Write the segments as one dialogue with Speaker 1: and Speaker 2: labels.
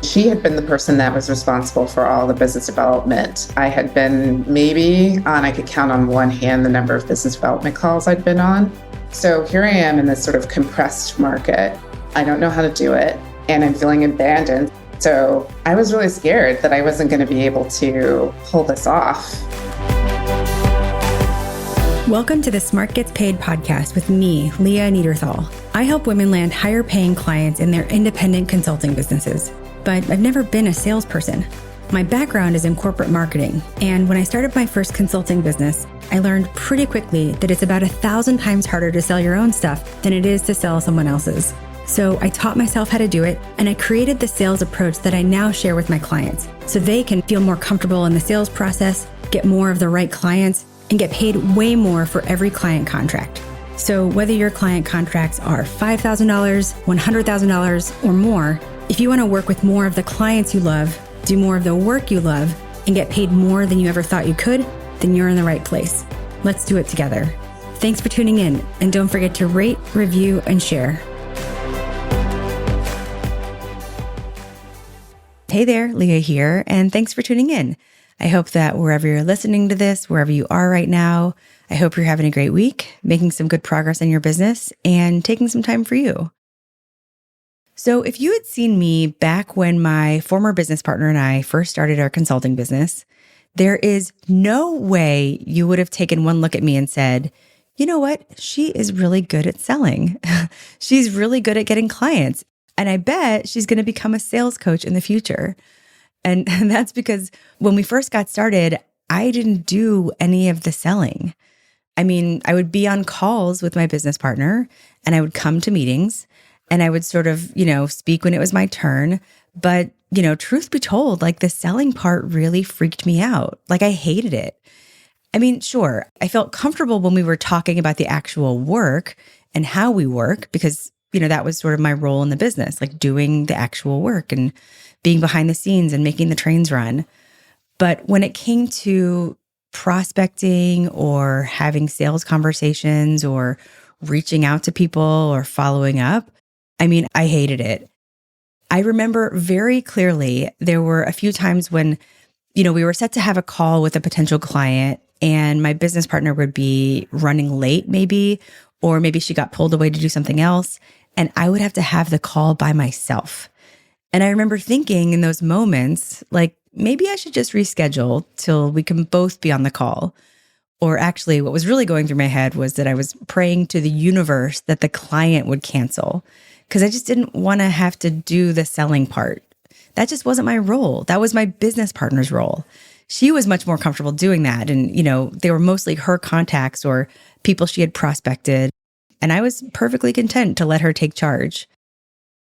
Speaker 1: She had been the person that was responsible for all the business development. I had been I could count on one hand the number of business development calls I'd been on. So here I am in this sort of compressed market. I don't know how to do it, and I'm feeling abandoned. So I was really scared that I wasn't going to be able to pull this off.
Speaker 2: Welcome to the Smart Gets Paid podcast with me, Leah Niederthal. I help women land higher paying clients in their independent consulting businesses, but I've never been a salesperson. My background is in corporate marketing, and when I started my first consulting business, I learned pretty quickly that it's about 1,000 times harder to sell your own stuff than it is to sell someone else's. So I taught myself how to do it, and I created the sales approach that I now share with my clients so they can feel more comfortable in the sales process, get more of the right clients, and get paid way more for every client contract. So whether your client contracts are $5,000, $100,000, or more, if you want to work with more of the clients you love, do more of the work you love, and get paid more than you ever thought you could, then you're in the right place. Let's do it together. Thanks for tuning in, and don't forget to rate, review, and share. Hey there, Leah here, and thanks for tuning in. I hope that wherever you're listening to this, wherever you are right now, I hope you're having a great week, making some good progress in your business, and taking some time for you. So if you had seen me back when my former business partner and I first started our consulting business, there is no way you would have taken one look at me and said, you know what? She is really good at selling. She's really good at getting clients. And I bet she's going to become a sales coach in the future. And that's because when we first got started, I didn't do any of the selling. I mean, I would be on calls with my business partner and I would come to meetings and I would sort of, speak when it was my turn. But, truth be told, like the selling part really freaked me out. Like I hated it. I mean, sure, I felt comfortable when we were talking about the actual work and how we work because, that was sort of my role in the business, like doing the actual work and being behind the scenes and making the trains run. But when it came to prospecting or having sales conversations or reaching out to people or following up, I hated it. I remember very clearly there were a few times when, we were set to have a call with a potential client and my business partner would be running late maybe, or maybe she got pulled away to do something else. And I would have to have the call by myself. And I remember thinking in those moments, like, maybe I should just reschedule till we can both be on the call. Or actually, what was really going through my head was that I was praying to the universe that the client would cancel because I just didn't want to have to do the selling part. That just wasn't my role. That was my business partner's role. She was much more comfortable doing that. And, they were mostly her contacts or people she had prospected. And I was perfectly content to let her take charge.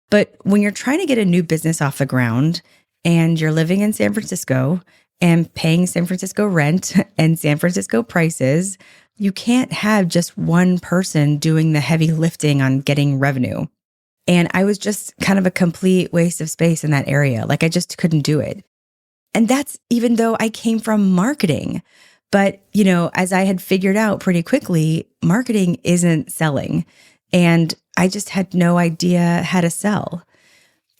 Speaker 2: But when you're trying to get a new business off the ground and you're living in San Francisco and paying San Francisco rent and San Francisco prices, you can't have just one person doing the heavy lifting on getting revenue. And I was just kind of a complete waste of space in that area. Like I just couldn't do it. And that's even though I came from marketing. But, as I had figured out pretty quickly, marketing isn't selling. And I just had no idea how to sell.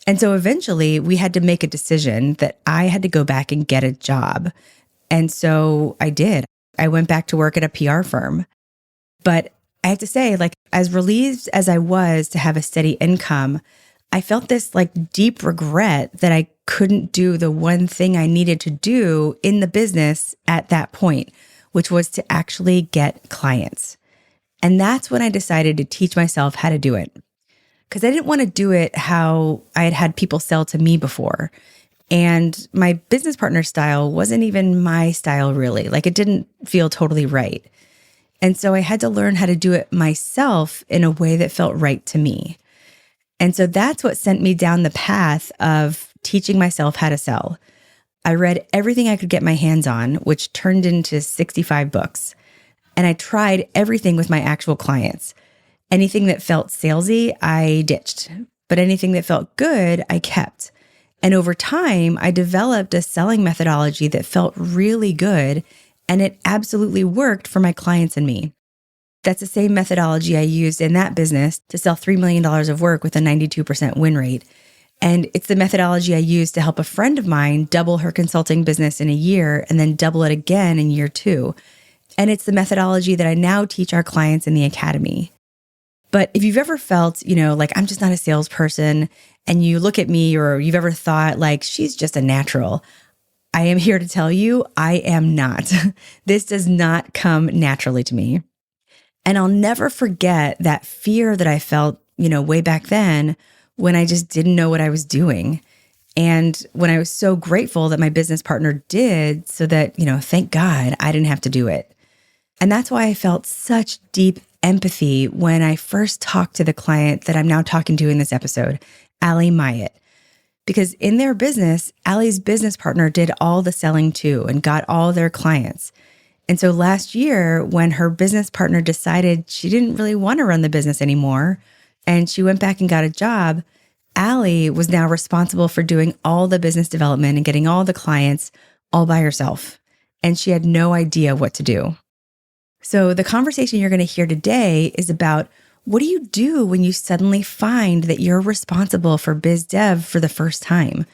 Speaker 2: And so eventually we had to make a decision that I had to go back and get a job. And so I did. I went back to work at a PR firm. But I have to say, like, as relieved as I was to have a steady income, I felt this deep regret that I couldn't do the one thing I needed to do in the business at that point, which was to actually get clients. And that's when I decided to teach myself how to do it. Because I didn't want to do it how I had had people sell to me before. And my business partner style wasn't even my style really. Like it didn't feel totally right. And so I had to learn how to do it myself in a way that felt right to me. And so that's what sent me down the path of teaching myself how to sell. I read everything I could get my hands on, which turned into 65 books. And I tried everything with my actual clients. Anything that felt salesy, I ditched. But anything that felt good, I kept. And over time, I developed a selling methodology that felt really good, and it absolutely worked for my clients and me. That's the same methodology I used in that business to sell $3 million of work with a 92% win rate. And it's the methodology I used to help a friend of mine double her consulting business in a year and then double it again in year 2. And it's the methodology that I now teach our clients in the academy. But if you've ever felt, like I'm just not a salesperson, and you look at me, or you've ever thought like she's just a natural, I am here to tell you I am not. This does not come naturally to me. And I'll never forget that fear that I felt, way back then when I just didn't know what I was doing. And when I was so grateful that my business partner did, so that, thank God I didn't have to do it. And that's why I felt such deep empathy when I first talked to the client that I'm now talking to in this episode, Alli Myatt. Because in their business, Alli's business partner did all the selling too and got all their clients. And so last year, when her business partner decided she didn't really want to run the business anymore, and she went back and got a job, Alli was now responsible for doing all the business development and getting all the clients all by herself. And she had no idea what to do. So the conversation you're going to hear today is about, what do you do when you suddenly find that you're responsible for biz dev for the first time?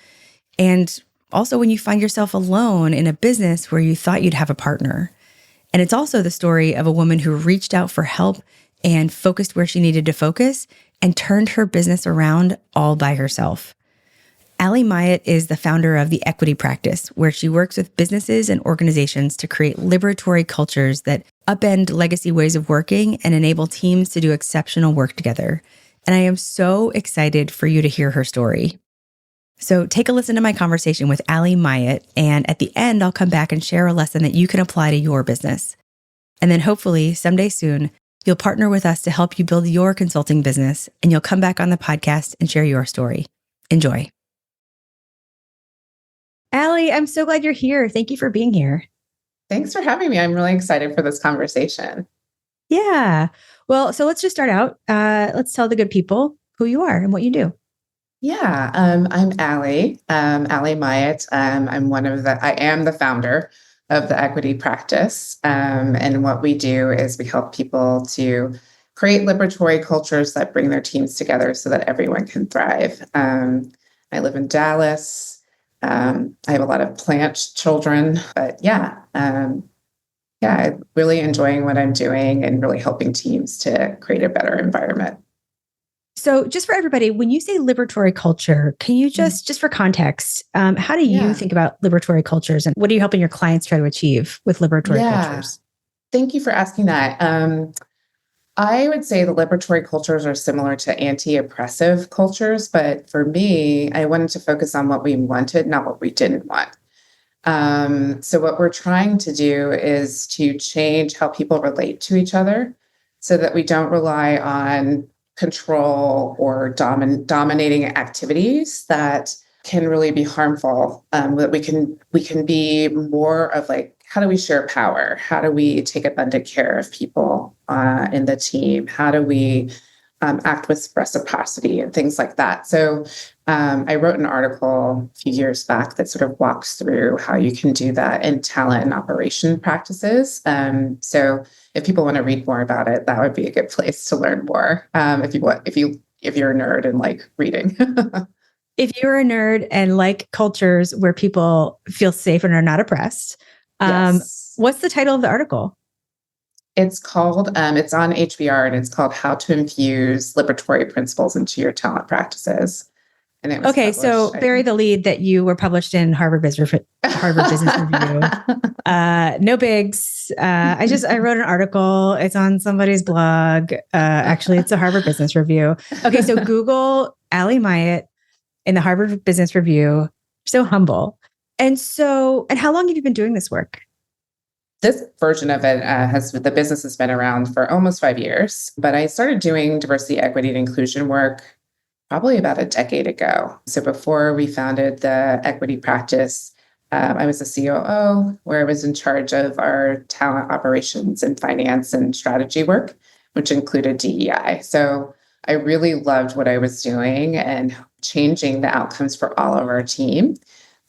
Speaker 2: And also when you find yourself alone in a business where you thought you'd have a partner. And it's also the story of a woman who reached out for help and focused where she needed to focus and turned her business around all by herself. Alli Myatt is the founder of the Equity Practice, where she works with businesses and organizations to create liberatory cultures that upend legacy ways of working and enable teams to do exceptional work together. And I am so excited for you to hear her story. So take a listen to my conversation with Alli Myatt, and at the end, I'll come back and share a lesson that you can apply to your business. And then hopefully someday soon, you'll partner with us to help you build your consulting business, and you'll come back on the podcast and share your story. Enjoy. Alli, I'm so glad you're here. Thank you for being here.
Speaker 1: Thanks for having me. I'm really excited for this conversation.
Speaker 2: Yeah. Well, so let's just start out. Let's tell the good people who you are and what you do.
Speaker 1: Yeah, I'm Alli Myatt. I am the founder of the Equity Practice. And what we do is we help people to create liberatory cultures that bring their teams together so that everyone can thrive. I live in Dallas. I have a lot of plant children, but I'm really enjoying what I'm doing and really helping teams to create a better environment.
Speaker 2: So just for everybody, when you say liberatory culture, can you just for context, how do you think about liberatory cultures, and what are you helping your clients try to achieve with liberatory cultures?
Speaker 1: Thank you for asking that. I would say the liberatory cultures are similar to anti-oppressive cultures, but for me, I wanted to focus on what we wanted, not what we didn't want. So what we're trying to do is to change how people relate to each other so that we don't rely on control or dominating activities that can really be harmful. That we can be more of like, how do we share power? How do we take abundant care of people in the team? How do we act with reciprocity and things like that? So I wrote an article a few years back that sort of walks through how you can do that in talent and operation practices. So if people want to read more about it, that would be a good place to learn more. If you're a nerd and like reading.
Speaker 2: If you're a nerd and like cultures where people feel safe and are not oppressed,
Speaker 1: yes.
Speaker 2: What's the title of the article?
Speaker 1: It's called, it's on HBR, and it's called How to Infuse Liberatory Principles into Your Talent Practices. And it was
Speaker 2: so bury the lead that you were published in Harvard Business Review. No bigs. I wrote an article. It's on somebody's blog. Actually, it's a Harvard Business Review. Okay, so Google Alli Myatt in the Harvard Business Review. So humble. And how long have you been doing this work?
Speaker 1: This version of it the business has been around for almost 5 years, but I started doing diversity, equity, and inclusion work probably about a decade ago. So before we founded the Equity Practice, I was a COO, where I was in charge of our talent operations and finance and strategy work, which included DEI. So I really loved what I was doing and changing the outcomes for all of our team.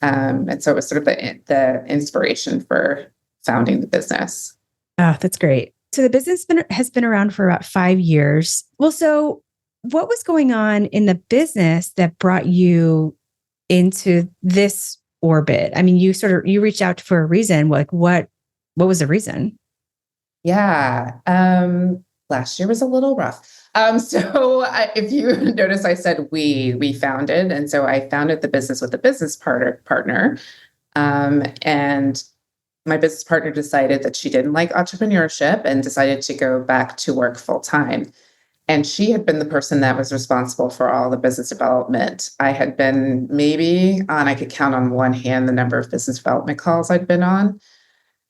Speaker 1: And so it was sort of the inspiration for founding the business.
Speaker 2: Oh, that's great. So the business has been around for about 5 years. Well, so what was going on in the business that brought you into this orbit? I mean, you reached out for a reason. Like what was the reason?
Speaker 1: Yeah. Last year was a little rough. If you notice, I said we founded, and so I founded the business with a business partner. And my business partner decided that she didn't like entrepreneurship and decided to go back to work full time. And she had been the person that was responsible for all the business development. I had been I could count on one hand the number of business development calls I'd been on.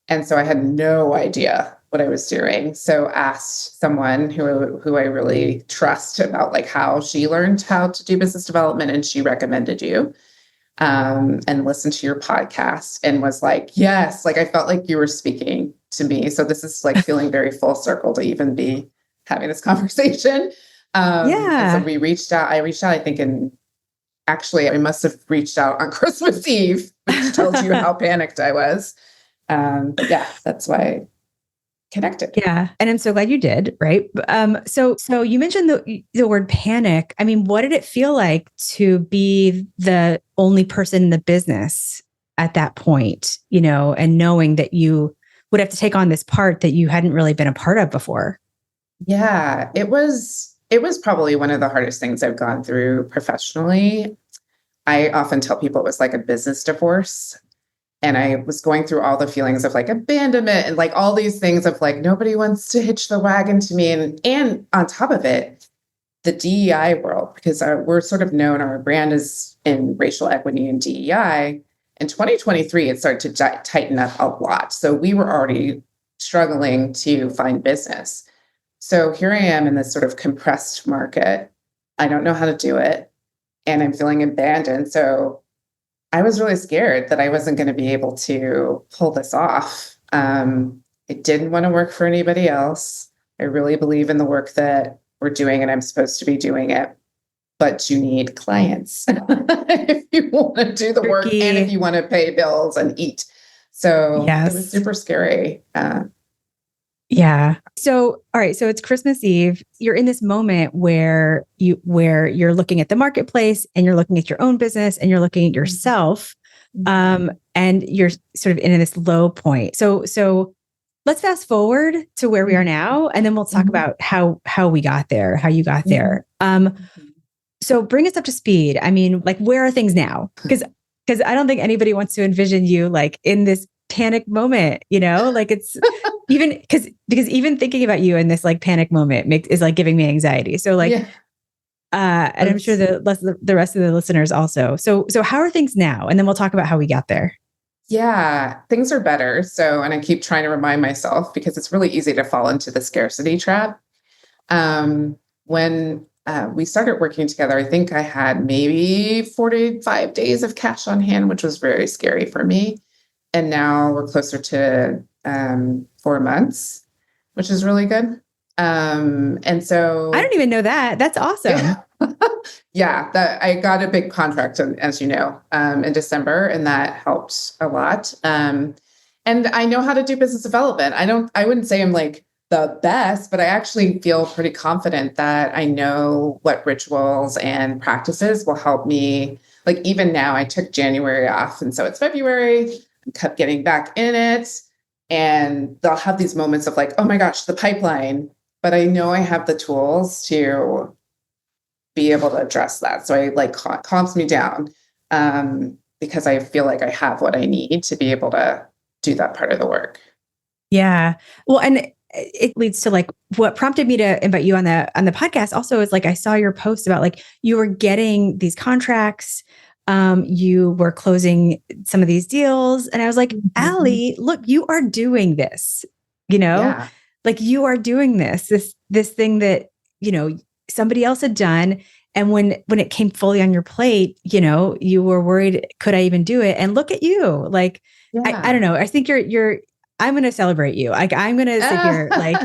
Speaker 1: And so I had no idea what I was doing. So asked someone who I really trust about like how she learned how to do business development, and she recommended you and listened to your podcast and was like, yes, like I felt like you were speaking to me. So this is like feeling very full circle to even be having this conversation. And so we reached out. I reached out, I think, I must have reached out on Christmas Eve, which tells you how panicked I was. But yeah, that's why I connected.
Speaker 2: Yeah. And I'm so glad you did. Right. So you mentioned the word panic. I mean, what did it feel like to be the only person in the business at that point, and knowing that you would have to take on this part that you hadn't really been a part of before?
Speaker 1: Yeah, it was probably one of the hardest things I've gone through professionally. I often tell people it was like a business divorce. And I was going through all the feelings of like abandonment and like all these things of like, nobody wants to hitch the wagon to me. And on top of it, the DEI world, because we're sort of known, our brand is in racial equity and DEI. In 2023, it started to tighten up a lot. So we were already struggling to find business. So here I am in this sort of compressed market. I don't know how to do it. And I'm feeling abandoned. So I was really scared that I wasn't going to be able to pull this off. I didn't want to work for anybody else. I really believe in the work that we're doing and I'm supposed to be doing it. But you need clients if you want to do the work and if you want to pay bills and eat. So It was super scary.
Speaker 2: Yeah. So, all right. So it's Christmas Eve. You're in this moment where you're looking at the marketplace and you're looking at your own business and you're looking at yourself. And you're sort of in this low point. So let's fast forward to where we are now, and then we'll talk about how we got there, how you got there. So bring us up to speed. I mean, like, where are things now? Because I don't think anybody wants to envision you like in this panic moment, like it's even because even thinking about you in this like panic moment is like giving me anxiety. So like, and I'm sure the rest of the listeners also. So how are things now? And then we'll talk about how we got there.
Speaker 1: Yeah, things are better. So, and I keep trying to remind myself because it's really easy to fall into the scarcity trap. When we started working together, I think I had maybe 45 days of cash on hand, which was very scary for me. And now we're closer to 4 months, which is really good. And so
Speaker 2: I don't even know that. That's awesome.
Speaker 1: Yeah, I got a big contract, as you know, in December, and that helped a lot. And I know how to do business development. I wouldn't say I'm like the best, but I actually feel pretty confident that I know what rituals and practices will help me. Like even now, I took January off, and so it's February. I kept getting back in it, and they'll have these moments of like, oh my gosh, the pipeline. But I know I have the tools to be able to address that. So I like calms me down because I feel like I have what I need to be able to do that part of the work.
Speaker 2: Yeah. Well, and it leads to like what prompted me to invite you on the podcast also is like, I saw your post about like you were getting these contracts, you were closing some of these deals. And I was like, Alli, look, you are doing this, like you are doing this thing that, somebody else had done. And when it came fully on your plate, you were worried, could I even do it? And look at you. Like, I don't know. I think I'm going to celebrate you. Like, I'm going to sit here, like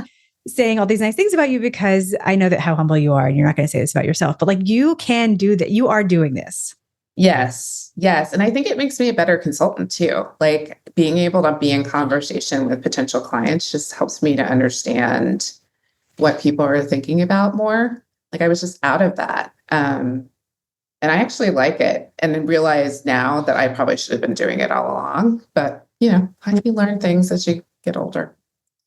Speaker 2: saying all these nice things about you because I know that how humble you are and you're not going to say this about yourself, but like, you can do that. You are doing this.
Speaker 1: Yes. And I think it makes me a better consultant too. Like being able to be in conversation with potential clients just helps me to understand what people are thinking about more. Like I was just out of that. And I actually like it and then realize now that I probably should have been doing it all along. But, how do you learn things as you get older?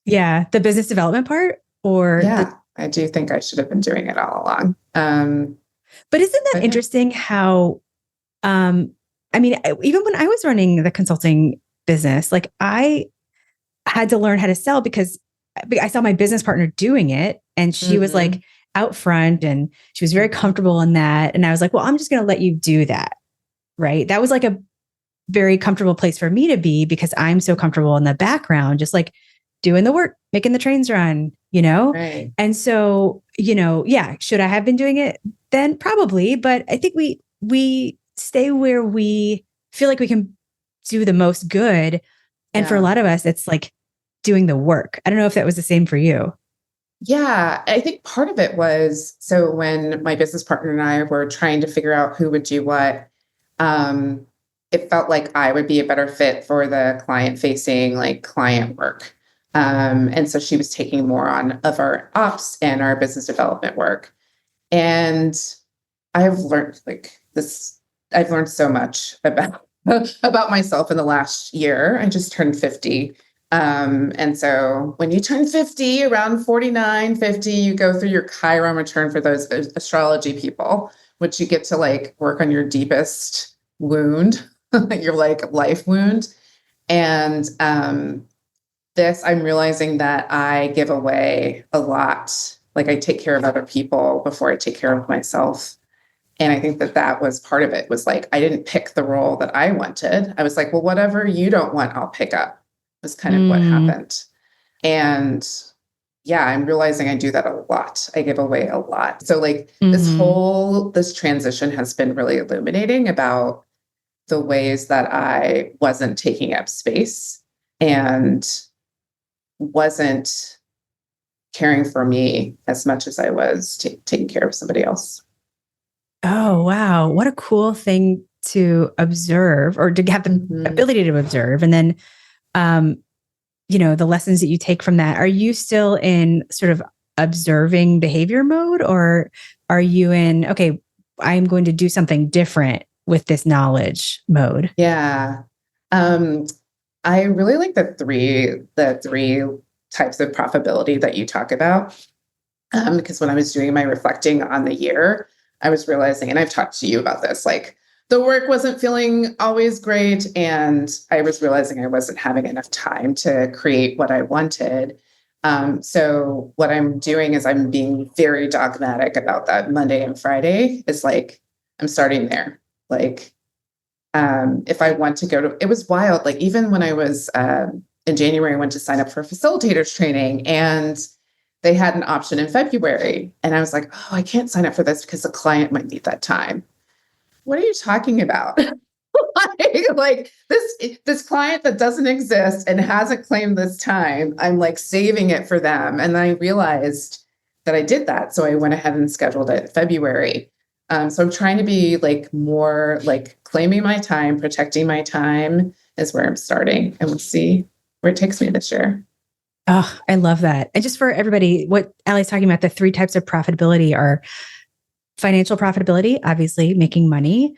Speaker 2: Yeah. The business development part or
Speaker 1: Yeah, I do think I should have been doing it all along.
Speaker 2: but isn't that
Speaker 1: But yeah.
Speaker 2: interesting how, even when I was running the consulting business, like I had to learn how to sell because I saw my business partner doing it and she was
Speaker 1: Mhm.
Speaker 2: like out front and she was very comfortable in that. And I was like, well, I'm just going to let you do that. Right. That was like a very comfortable place for me to be because I'm so comfortable in the background, just like doing the work, making the trains run,
Speaker 1: Right.
Speaker 2: And so, yeah, should I have been doing it then? Probably. But I think we stay where we feel like we can do the most good. And for a
Speaker 1: Yeah.
Speaker 2: lot of us, it's like doing the work. I don't know if that was the same for you.
Speaker 1: Yeah, I think part of it was so when my business partner and I were trying to figure out who would do what, um, it felt like I would be a better fit for the client facing, like client work. And so she was taking more on of our ops and our business development work. And I've learned like this, I've learned so much about about myself in the last year. I just turned 50. And so when you turn 50, around 49, 50, you go through your Chiron return for those astrology people, which you get to like work on your deepest wound, your like life wound. And this, I'm realizing that I give away a lot. Like I take care of other people before I take care of myself. And I think that that was part of it was like, I didn't pick the role that I wanted. I was like, well, whatever you don't want, I'll pick up was kind of what
Speaker 2: Mm.
Speaker 1: happened. And yeah, I'm realizing I do that a lot. I give away a lot. So like
Speaker 2: Mhm.
Speaker 1: this transition has been really illuminating about the ways that I wasn't taking up space and wasn't caring for me as much as I was taking care of somebody else.
Speaker 2: Oh, wow. What a cool thing to observe or to have the
Speaker 1: Mhm.
Speaker 2: ability to observe. And then, um, the lessons that you take from that. Are you still in sort of observing behavior mode or are you in, okay, I'm going to do something different with this knowledge mode?
Speaker 1: Yeah. Um, I really like the three types of profitability that you talk about. Because when I was doing my reflecting on the year, I was realizing, and I've talked to you about this, like the work wasn't feeling always great. And I was realizing I wasn't having enough time to create what I wanted. So what I'm doing is I'm being very dogmatic about that Monday and Friday. It's like I'm starting there. Like if I want to go to, it was wild. Like even when I was in January, I went to sign up for facilitators training and they had an option in February. And I was like, oh, I can't sign up for this because the client might need that time. What are you talking about? like this client that doesn't exist and hasn't claimed this time, I'm like saving it for them. And then I realized that I did that. So I went ahead and scheduled it in February. So I'm trying to be like more like claiming my time, protecting my time is where I'm starting. And we'll see where it takes me this year.
Speaker 2: Oh, I love that. And just for everybody, what Alli's talking about, the three types of profitability are financial profitability, obviously making money,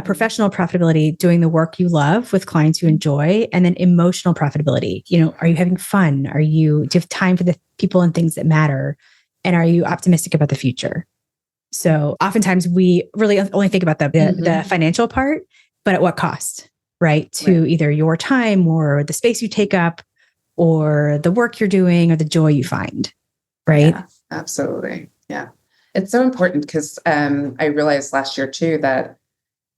Speaker 2: professional profitability, doing the work you love with clients you enjoy, and then emotional profitability. Are you having fun? Do you have time for the people and things that matter? And are you optimistic about the future? So oftentimes we really only think about the financial part, but at what cost, right? To
Speaker 1: Right.
Speaker 2: either your time or the space you take up or the work you're doing or the joy you find, right?
Speaker 1: Yeah, absolutely. Yeah. It's so important because I realized last year too that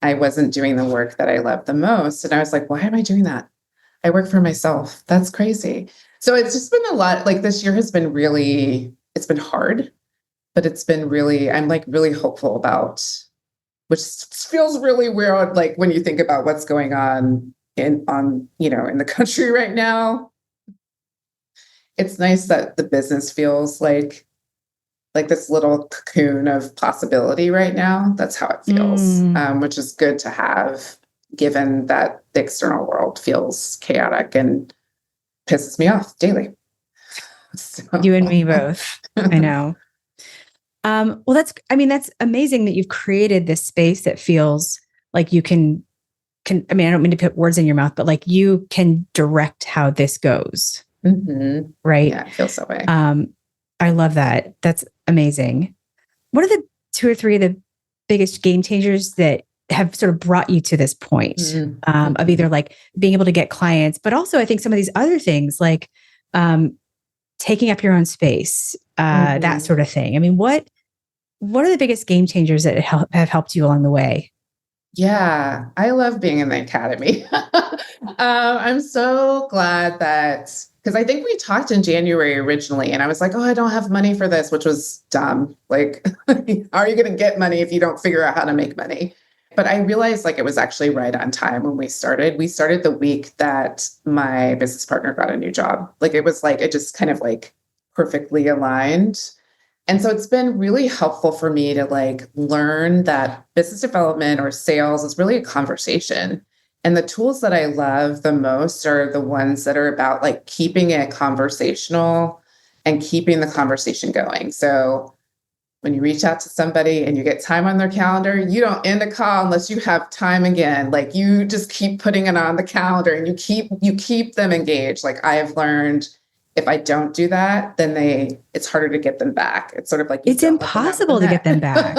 Speaker 1: I wasn't doing the work that I love the most. And I was like, why am I doing that? I work for myself. That's crazy. So it's just been a lot. Like this year has been really, it's been hard, but it's been really, I'm like really hopeful about, which feels really weird. Like when you think about what's going on in the country right now, it's nice that the business feels like this little cocoon of possibility right now. That's how it feels,
Speaker 2: Mm.
Speaker 1: which is good to have, given that the external world feels chaotic and pisses me off daily. So,
Speaker 2: You and me both. I know. Well, that's amazing that you've created this space that feels like you I mean, I don't mean to put words in your mouth, but like you can direct how this goes.
Speaker 1: Mm-hmm.
Speaker 2: Right.
Speaker 1: Yeah, it feels that way.
Speaker 2: I love that. That's amazing. What are the 2 or 3 of the biggest game changers that have sort of brought you to this point of either like being able to get clients, but also I think some of these other things like taking up your own space, that sort of thing. I mean, what are the biggest game changers that have helped you along the way?
Speaker 1: Yeah, I love being in the academy. I'm so glad that, because I think we talked in January originally, and I was like, oh, I don't have money for this, which was dumb. Like, how are you going to get money if you don't figure out how to make money? But I realized like it was actually right on time when we started. We started the week that my business partner got a new job. Like, it was like, it just kind of like perfectly aligned. And so it's been really helpful for me to like learn that business development or sales is really a conversation. And the tools that I love the most are the ones that are about like keeping it conversational and keeping the conversation going. So when you reach out to somebody and you get time on their calendar, you don't end a call unless you have time again. Like, you just keep putting it on the calendar and you keep them engaged. Like, I have learned, if I don't do that, then it's harder to get them back. It's sort of like
Speaker 2: it's impossible to get them back.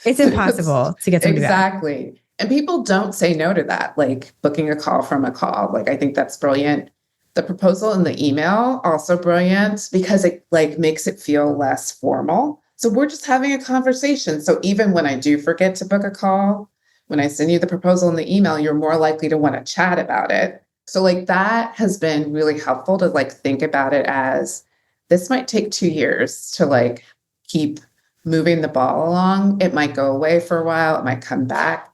Speaker 2: It's impossible to get them back.
Speaker 1: Exactly. And people don't say no to that, like booking a call from a call. Like, I think that's brilliant. The proposal in the email, also brilliant, because it like makes it feel less formal. So we're just having a conversation. So even when I do forget to book a call, when I send you the proposal in the email, you're more likely to want to chat about it. So like that has been really helpful to like think about it as, this might take 2 years to like keep moving the ball along. It might go away for a while, it might come back,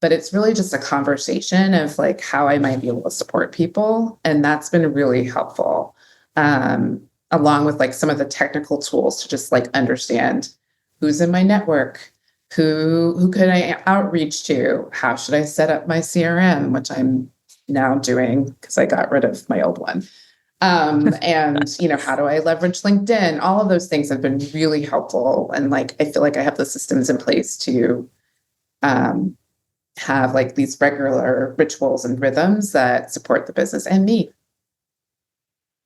Speaker 1: but it's really just a conversation of like how I might be able to support people. And that's been really helpful. Along with like some of the technical tools to just like understand who's in my network, who could I outreach to, how should I set up my CRM, which I'm now doing because I got rid of my old one. And, how do I leverage LinkedIn? All of those things have been really helpful. And like, I feel like I have the systems in place to have like these regular rituals and rhythms that support the business and me.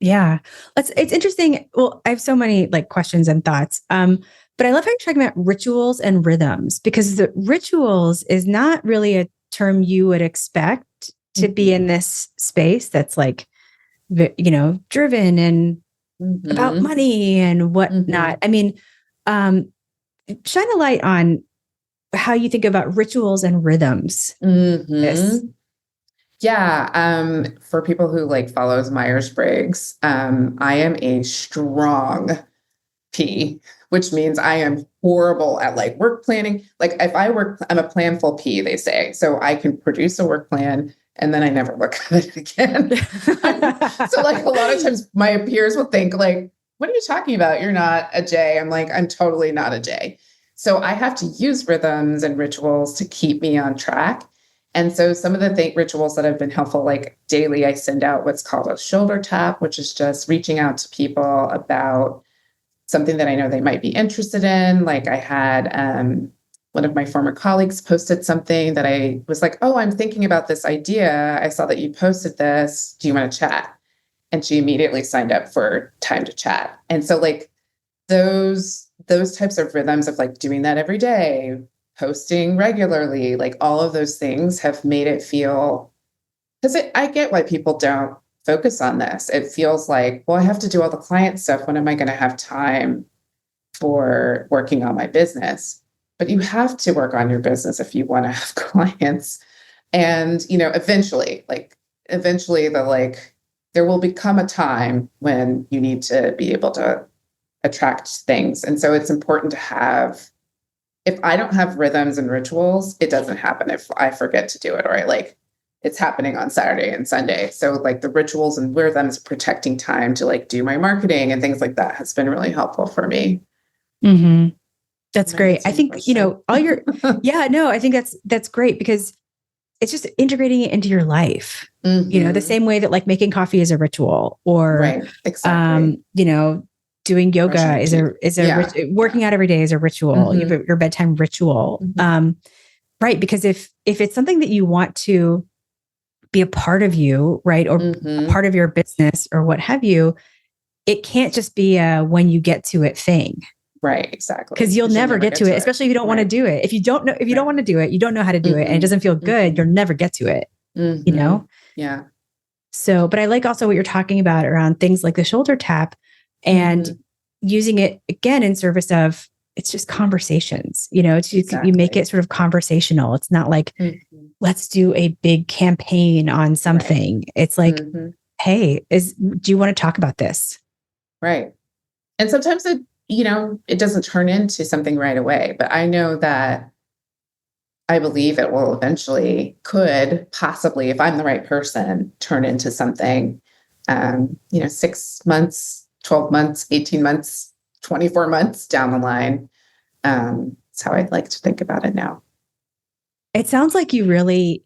Speaker 2: Yeah. It's interesting. Well, I have so many like questions and thoughts. But I love how you're talking about rituals and rhythms, because the rituals is not really a term you would expect to be in this space that's like, driven and about money and whatnot. I mean, shine a light on how you think about rituals and rhythms. Yes.
Speaker 1: Yeah. For people who like follows Myers-Briggs, I am a strong P, which means I am horrible at like work planning. Like, if I work, I'm a planful P, they say. So I can produce a work plan and then I never look at it again. So like a lot of times my peers will think like, what are you talking about? You're not a J. I'm like, I'm totally not a J. So I have to use rhythms and rituals to keep me on track. And so some of the rituals that have been helpful, like daily, I send out what's called a shoulder tap, which is just reaching out to people about something that I know they might be interested in. Like, I had one of my former colleagues posted something that I was like, oh, I'm thinking about this idea. I saw that you posted this. Do you want to chat? And she immediately signed up for time to chat. And so like those types of rhythms of like doing that every day, posting regularly, like all of those things have made it feel, because I get why people don't focus on this. It feels like, well, I have to do all the client stuff. When am I going to have time for working on my business? But you have to work on your business if you want to have clients. And, eventually there will become a time when you need to be able to attract things. And so it's important to have, if I don't have rhythms and rituals, it doesn't happen. If I forget to do it, or it's happening on Saturday and Sunday. So like the rituals and rhythms, protecting time to like do my marketing and things like that has been really helpful for me.
Speaker 2: Mm-hmm. That's great. I think, all your, I think that's great, because it's just integrating it into your life, the same way that like making coffee is a ritual, or,
Speaker 1: right, exactly.
Speaker 2: doing yoga
Speaker 1: brushing
Speaker 2: is
Speaker 1: teeth.
Speaker 2: working out every day is a ritual. You have your bedtime ritual. Right. Because if it's something that you want to be a part of you, right, or a part of your business or what have you, it can't just be a when you get to it thing.
Speaker 1: Right, exactly.
Speaker 2: Because you'll never get to it, especially if you don't want to do it. If you don't want to do it, you don't know how to do it, and it doesn't feel good, you'll never get to it. You know?
Speaker 1: Yeah.
Speaker 2: So, but I like also what you're talking about around things like the shoulder tap and using it again in service of it's just conversations, you know, you make it sort of conversational. It's not like, let's do a big campaign on something. Right. It's like, hey, do you want to talk about this?
Speaker 1: Right. And sometimes it doesn't turn into something right away, but I know that I believe it will eventually could possibly, if I'm the right person, turn into something, 6 months, 12 months, 18 months, 24 months down the line. That's how I'd like to think about it now.
Speaker 2: It sounds like you really,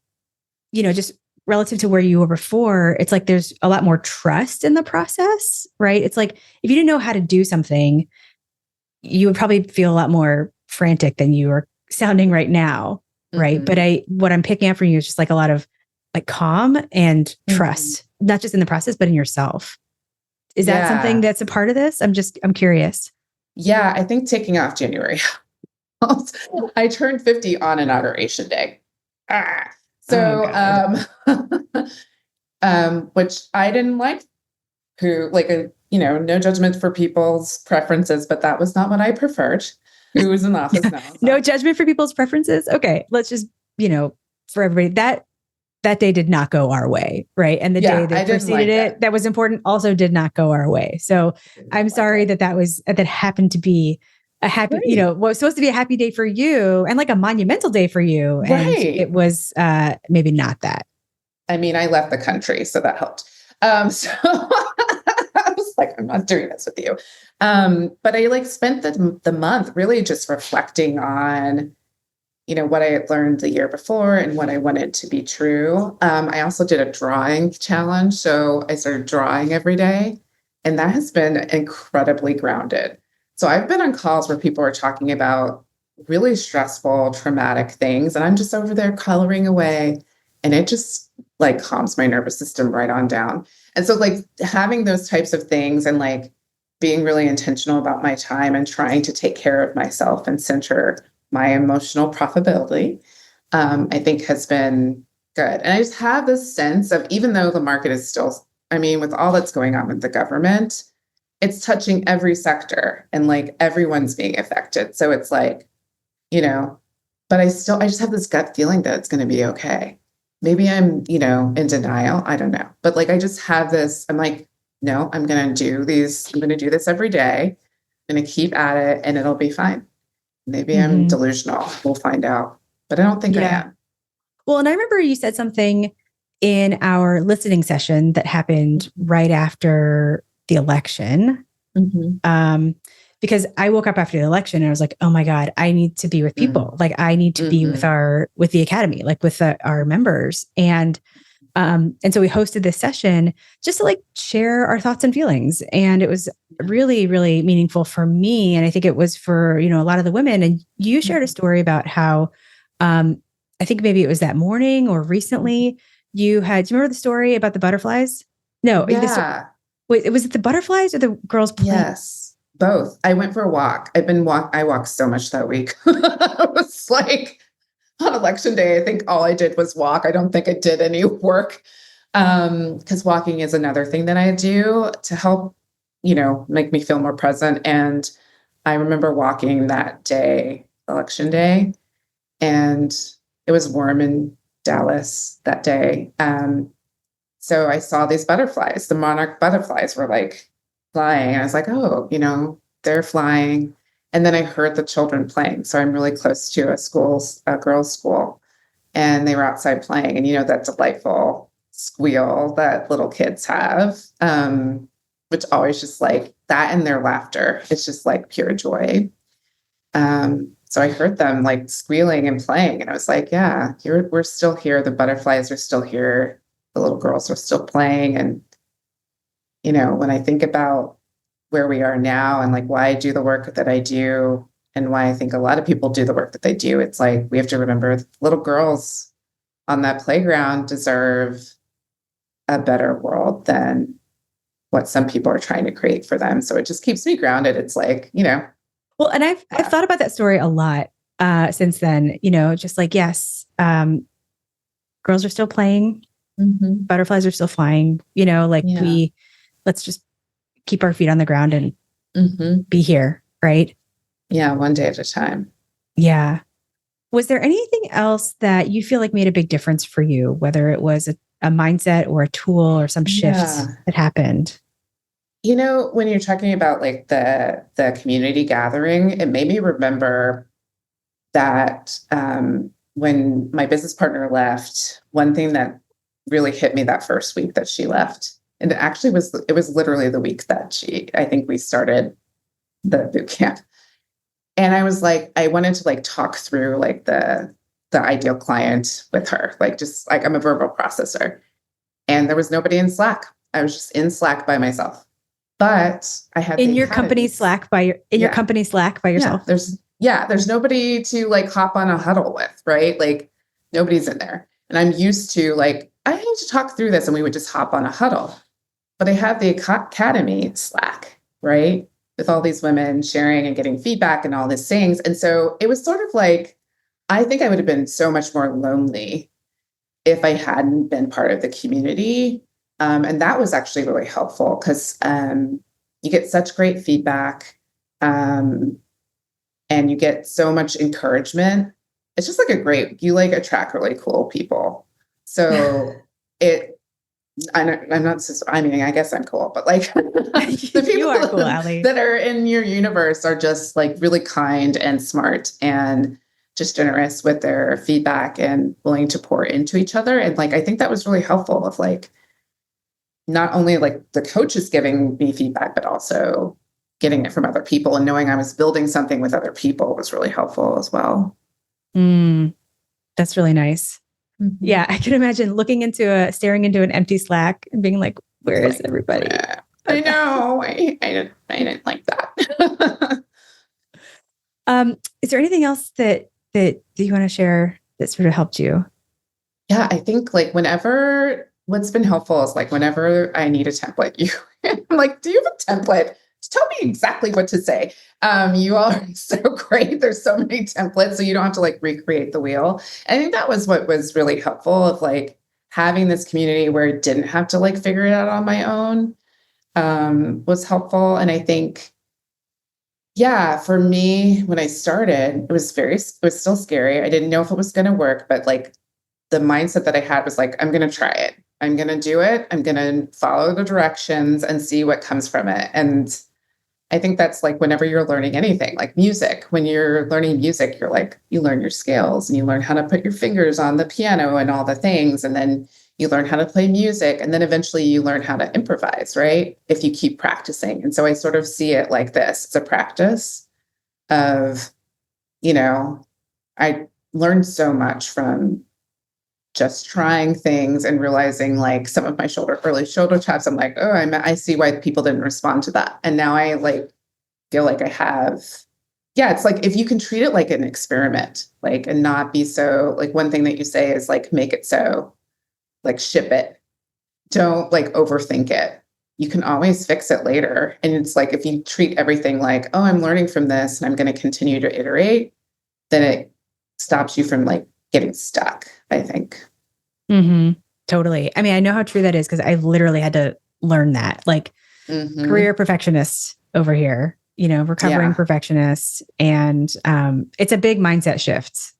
Speaker 2: just relative to where you were before, it's like there's a lot more trust in the process, right? It's like if you didn't know how to do something, you would probably feel a lot more frantic than you are sounding right now, right? But what I'm picking up from you is just like a lot of like calm and trust, not just in the process, but in yourself. Is that something that's a part of this? I'm curious. Yeah,
Speaker 1: I think taking off January. I turned 50 on Inauguration Day. Which I didn't like, no judgment for people's preferences, but that was not what I preferred. Who was in office now?
Speaker 2: No judgment for people's preferences. Okay. Let's just, for everybody, that day did not go our way. Right. And the day that preceded it, that was important, also did not go our way. So I'm sorry that happened to be a happy, what was supposed to be a happy day for you and like a monumental day for you. And it was maybe not that.
Speaker 1: I mean, I left the country, so that helped. So I was like, I'm not doing this with you. But I spent the month really just reflecting on, what I had learned the year before and what I wanted to be true. I also did a drawing challenge. So I started drawing every day, and that has been incredibly grounded. So I've been on calls where people are talking about really stressful, traumatic things, and I'm just over there coloring away, and it just calms my nervous system right on down. And so having those types of things and being really intentional about my time and trying to take care of myself and center my emotional profitability, I think has been good. And I just have this sense of, even though the market is still, with all that's going on with the government, it's touching every sector and everyone's being affected. So it's but I just have this gut feeling that it's going to be okay. Maybe I'm, in denial. I don't know. But I just have this, I'm no, I'm going to do this every day. I'm going to keep at it and it'll be fine. Maybe I'm delusional. We'll find out. But I don't think I am.
Speaker 2: Well, and I remember you said something in our listening session that happened right after the election. Because I woke up after the election and I was like, oh my God, I need to be with people. I need to be with the Academy, with our members. And so we hosted this session just to share our thoughts and feelings. And it was really, really meaningful for me. And I think it was for, a lot of the women. And you shared a story about how, I think maybe it was that morning or recently do you remember the story about the butterflies? No.
Speaker 1: Yeah.
Speaker 2: Wait, was it the butterflies or the girls playing?
Speaker 1: Yes. Both. I went for a walk. I walked so much that week. I was on election day, I think all I did was walk. I don't think I did any work. Because walking is another thing that I do to help, make me feel more present. And I remember walking that day, election day, and it was warm in Dallas that day. So I saw these butterflies, the monarch butterflies were flying. And I was like, oh, they're flying. And then I heard the children playing. So I'm really close to a girls' school. And they were outside playing. And that delightful squeal that little kids have, which always just that and their laughter. It's just pure joy. So I heard them squealing and playing. And I was like, yeah, we're still here. The butterflies are still here. The little girls are still playing. And, when I think about where we are now and like why I do the work that I do and why I think a lot of people do the work that they do. It's like we have to remember little girls on that playground deserve a better world than what some people are trying to create for them. So it just keeps me grounded. It's like,
Speaker 2: Well, and I've thought about that story a lot since then, just like, yes, girls are still playing, butterflies are still flying, let's just keep our feet on the ground and be here. Right.
Speaker 1: Yeah. One day at a time.
Speaker 2: Yeah. Was there anything else that you feel like made a big difference for you, whether it was a mindset or a tool or some shift that happened?
Speaker 1: When you're talking about like the community gathering, it made me remember that when my business partner left, one thing that really hit me that first week that she left, and it was literally the week that I think we started the boot camp. And I was like, I wanted to like talk through like the ideal client with her, like just like I'm a verbal processor. And there was nobody in Slack. I was just in Slack by myself. But I had
Speaker 2: in your company Slack by yourself.
Speaker 1: There's nobody to like hop on a huddle with, right? Like nobody's in there. And I'm used to like, I need to talk through this and we would just hop on a huddle. But I had the academy Slack, right? With all these women sharing and getting feedback and all these things. And so it was sort of like, I think I would have been so much more lonely if I hadn't been part of the community. And that was actually really helpful because you get such great feedback and you get so much encouragement. It's just like you like attract really cool people. So I'm not, I mean, I guess I'm cool, but like the people
Speaker 2: are cool, Alli.
Speaker 1: that are in your universe are just like really kind and smart and just generous with their feedback and willing to pour into each other. And like, I think that was really helpful of like, not only like the coaches giving me feedback, but also getting it from other people and knowing I was building something with other people was really helpful as well.
Speaker 2: That's really nice. Mm-hmm. Yeah. I can imagine staring into an empty Slack and being like, where is everybody?
Speaker 1: Yeah, I know. I didn't like that.
Speaker 2: Is there anything else that you want to share that sort of helped you?
Speaker 1: Yeah, I think like what's been helpful is like whenever I need a template, I'm like, do you have a template? Just tell me exactly what to say. You all are so great. There's so many templates, so you don't have to like recreate the wheel. And I think that was what was really helpful of like having this community where I didn't have to like figure it out on my own was helpful. And I think, yeah, for me, when I started, it was still scary. I didn't know if it was going to work, but like the mindset that I had was like, I'm going to try it. I'm going to do it. I'm going to follow the directions and see what comes from it. And I think that's like whenever you're learning anything, like music, when you're learning music, you're like, you learn your scales and you learn how to put your fingers on the piano and all the things. And then you learn how to play music. And then eventually you learn how to improvise, right? If you keep practicing. And so I sort of see it like this. It's a practice of, I learned so much from just trying things and realizing like some of my early shoulder taps, I'm like, oh, I see why people didn't respond to that. And now I like feel like I have, it's like if you can treat it like an experiment, like, and not be so like one thing that you say is like, make it so, like ship it. Don't like overthink it. You can always fix it later. And it's like, if you treat everything like, oh, I'm learning from this and I'm going to continue to iterate, then it stops you from like getting stuck, I think.
Speaker 2: Mm-hmm. Totally. I mean, I know how true that is because I literally had to learn that. Like career perfectionist over here, recovering perfectionist. And it's a big mindset shift.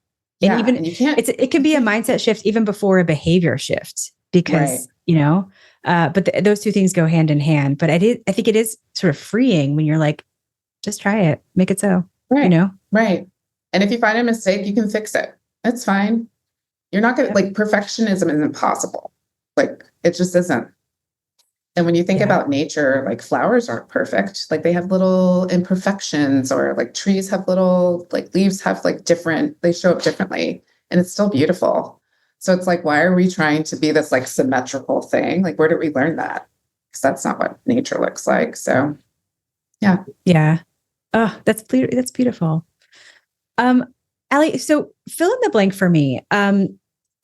Speaker 2: And even and you can't, it can be a mindset shift even before a behavior shift because, but those two things go hand in hand. But I think it is sort of freeing when you're like, just try it, make it so,
Speaker 1: Right. And if you find a mistake, you can fix it. That's fine. You're not going to like perfectionism is impossible. Like it just isn't. And when you think about nature, like flowers aren't perfect. Like they have little imperfections or like trees have little, like leaves have like they show up differently and it's still beautiful. So it's like, why are we trying to be this like symmetrical thing? Like, where did we learn that? Because that's not what nature looks like. So Yeah.
Speaker 2: Yeah. Oh, that's beautiful. Alli, so fill in the blank for me. I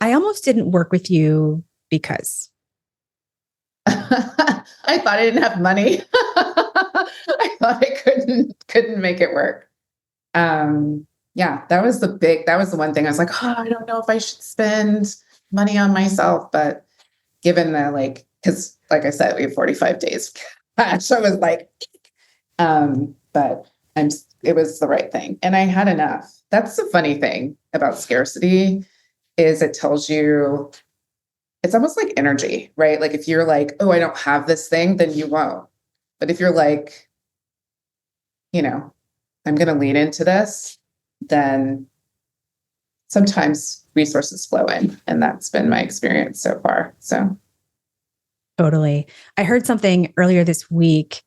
Speaker 2: almost didn't work with you because.
Speaker 1: I thought I didn't have money. I thought I couldn't make it work. Yeah, that was the one thing I was like, oh, I don't know if I should spend money on myself, but given the because like I said, we have 45 days cash. I was like, but it was the right thing. And I had enough. That's the funny thing about scarcity is it tells you it's almost like energy, right? Like if you're like, oh, I don't have this thing, then you won't. But if you're like, I'm going to lean into this, then sometimes resources flow in. And that's been my experience so far. So
Speaker 2: totally. I heard something earlier this week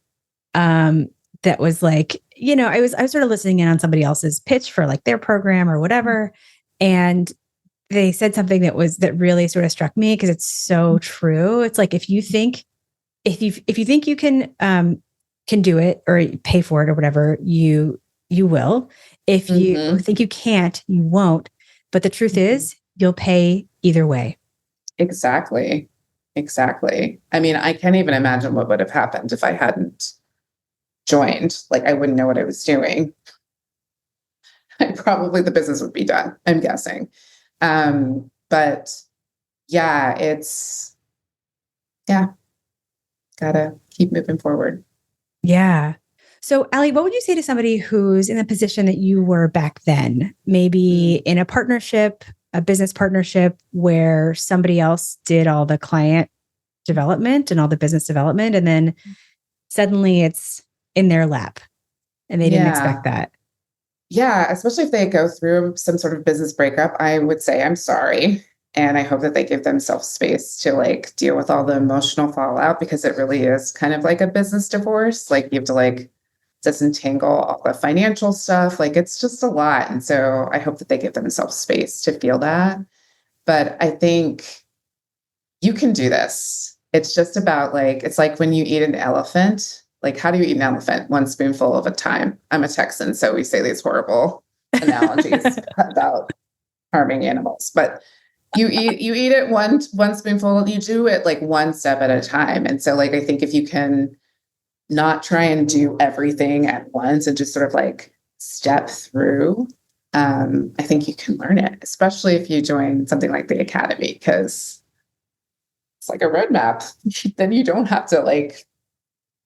Speaker 2: that was like, I was sort of listening in on somebody else's pitch for like their program or whatever. And they said something that really sort of struck me because it's so true. It's like, if you think you can do it or pay for it or whatever, you will. If you think you can't, you won't. But the truth is you'll pay either way.
Speaker 1: Exactly. I mean, I can't even imagine what would have happened if I hadn't joined. Like, I wouldn't know what I was doing. Probably the business would be done, I'm guessing. But yeah, gotta keep moving forward.
Speaker 2: Yeah. So, Alli, what would you say to somebody who's in the position that you were back then? Maybe in a partnership, a business partnership where somebody else did all the client development and all the business development, and then suddenly it's in their lap and they didn't expect that.
Speaker 1: Yeah, especially if they go through some sort of business breakup, I would say I'm sorry. And I hope that they give themselves space to deal with all the emotional fallout, because it really is kind of like a business divorce. Like, you have to disentangle all the financial stuff. Like, it's just a lot. And so I hope that they give themselves space to feel that. But I think you can do this. It's just about it's like when you eat an elephant. Like, how do you eat an elephant? One spoonful at a time. I'm a Texan, so we say these horrible analogies about harming animals. But you eat it one spoonful. You do it one step at a time. And so I think if you can not try and do everything at once and just sort of step through, I think you can learn it, especially if you join something like the Academy, because it's like a roadmap. Then you don't have to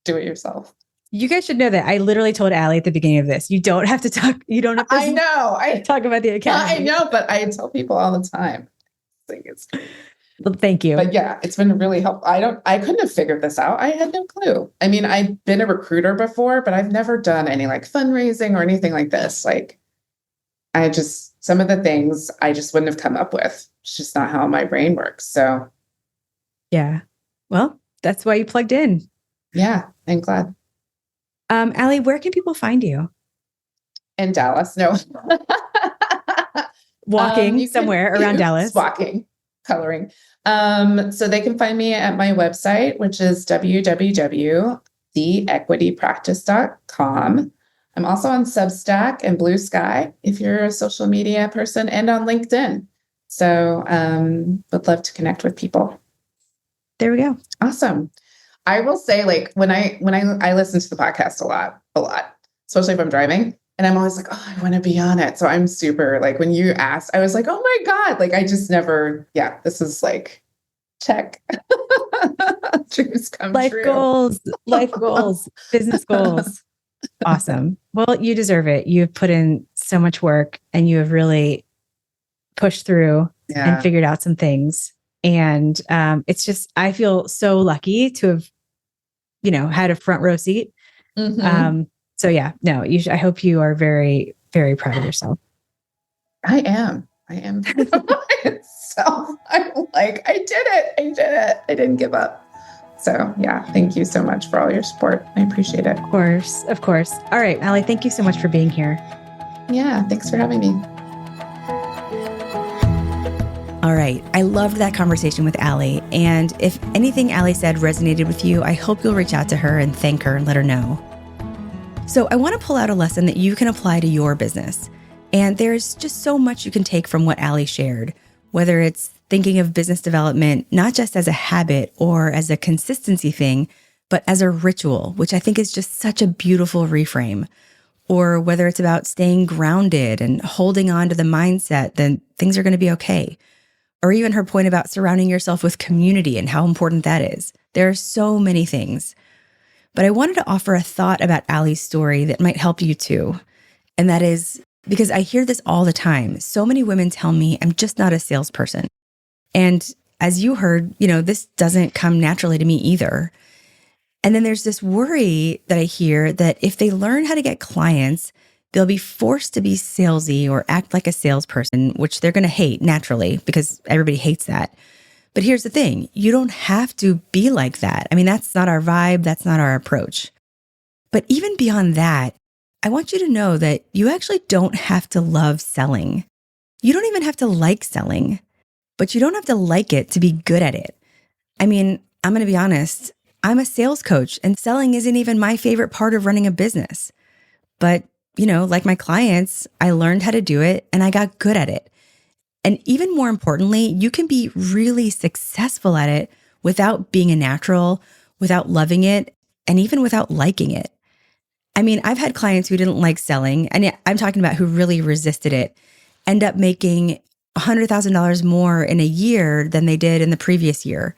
Speaker 1: do it yourself.
Speaker 2: You guys should know that I literally told Alli at the beginning of this, you don't have to talk. You don't have to.
Speaker 1: I know. I
Speaker 2: talk about the Academy.
Speaker 1: I know, but I tell people all the time. I think it's.
Speaker 2: Well, thank you.
Speaker 1: But yeah, it's been really helpful. I couldn't have figured this out. I had no clue. I mean, I've been a recruiter before, but I've never done any fundraising or anything like this. Some of the things I just wouldn't have come up with. It's just not how my brain works. So.
Speaker 2: Yeah. Well, that's why you plugged in.
Speaker 1: Yeah, I'm glad.
Speaker 2: Alli, where can people find you?
Speaker 1: In Dallas. No.
Speaker 2: Walking somewhere around Dallas.
Speaker 1: Walking, coloring. So they can find me at my website, which is www.theequitypractice.com. I'm also on Substack and Blue Sky if you're a social media person, and on LinkedIn. So would love to connect with people.
Speaker 2: There we go.
Speaker 1: Awesome. I will say, when I listen to the podcast a lot, especially if I'm driving, and I'm always like, oh, I want to be on it. So I'm super, when you asked, I was like, oh my God, I just never, this is check. Dreams come true.
Speaker 2: Life goals, business goals. Awesome. Well, you deserve it. You've put in so much work and you have really pushed through and figured out some things. And it's just, I feel so lucky to have, had a front row seat.
Speaker 1: Mm-hmm.
Speaker 2: So yeah, no, I hope you are very, very proud of yourself.
Speaker 1: I am. So I'm I did it. I didn't give up. So yeah, thank you so much for all your support. I appreciate it.
Speaker 2: Of course. All right, Alli, thank you so much for being here.
Speaker 1: Yeah, thanks for having me.
Speaker 2: All right. I loved that conversation with Alli. And if anything Alli said resonated with you, I hope you'll reach out to her and thank her and let her know. So I want to pull out a lesson that you can apply to your business. And there's just so much you can take from what Alli shared, whether it's thinking of business development, not just as a habit or as a consistency thing, but as a ritual, which I think is just such a beautiful reframe. Or whether it's about staying grounded and holding on to the mindset that things are going to be okay. Or even her point about surrounding yourself with community and how important that is. There are so many things. But I wanted to offer a thought about Alli's story that might help you too. And that is because I hear this all the time. So many women tell me I'm just not a salesperson. And as you heard, this doesn't come naturally to me either. And then there's this worry that I hear that if they learn how to get clients, they'll be forced to be salesy or act like a salesperson, which they're going to hate naturally because everybody hates that. But here's the thing, you don't have to be like that. I mean, that's not our vibe. That's not our approach. But even beyond that, I want you to know that you actually don't have to love selling. You don't even have to like selling, but you don't have to like it to be good at it. I mean, I'm going to be honest. I'm a sales coach and selling isn't even my favorite part of running a business. But, like my clients, I learned how to do it and I got good at it. And even more importantly, you can be really successful at it without being a natural, without loving it, and even without liking it. I mean, I've had clients who didn't like selling, and I'm talking about who really resisted it, end up making $100,000 more in a year than they did in the previous year.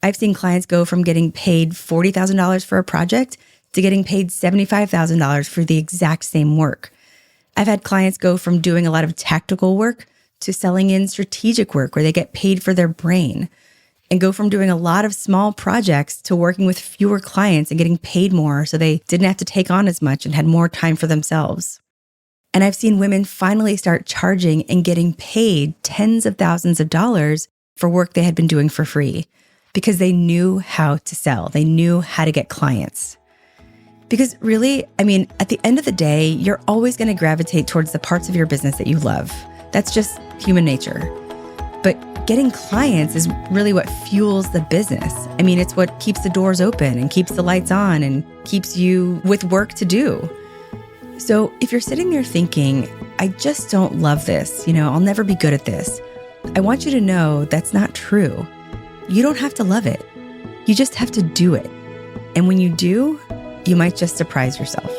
Speaker 2: I've seen clients go from getting paid $40,000 for a project to getting paid $75,000 for the exact same work. I've had clients go from doing a lot of tactical work to selling in strategic work where they get paid for their brain, and go from doing a lot of small projects to working with fewer clients and getting paid more so they didn't have to take on as much and had more time for themselves. And I've seen women finally start charging and getting paid tens of thousands of dollars for work they had been doing for free because they knew how to sell. They knew how to get clients. Because really, I mean, at the end of the day, you're always going to gravitate towards the parts of your business that you love. That's just human nature. But getting clients is really what fuels the business. I mean, it's what keeps the doors open and keeps the lights on and keeps you with work to do. So if you're sitting there thinking, I just don't love this, I'll never be good at this, I want you to know that's not true. You don't have to love it. You just have to do it. And when you do, you might just surprise yourself.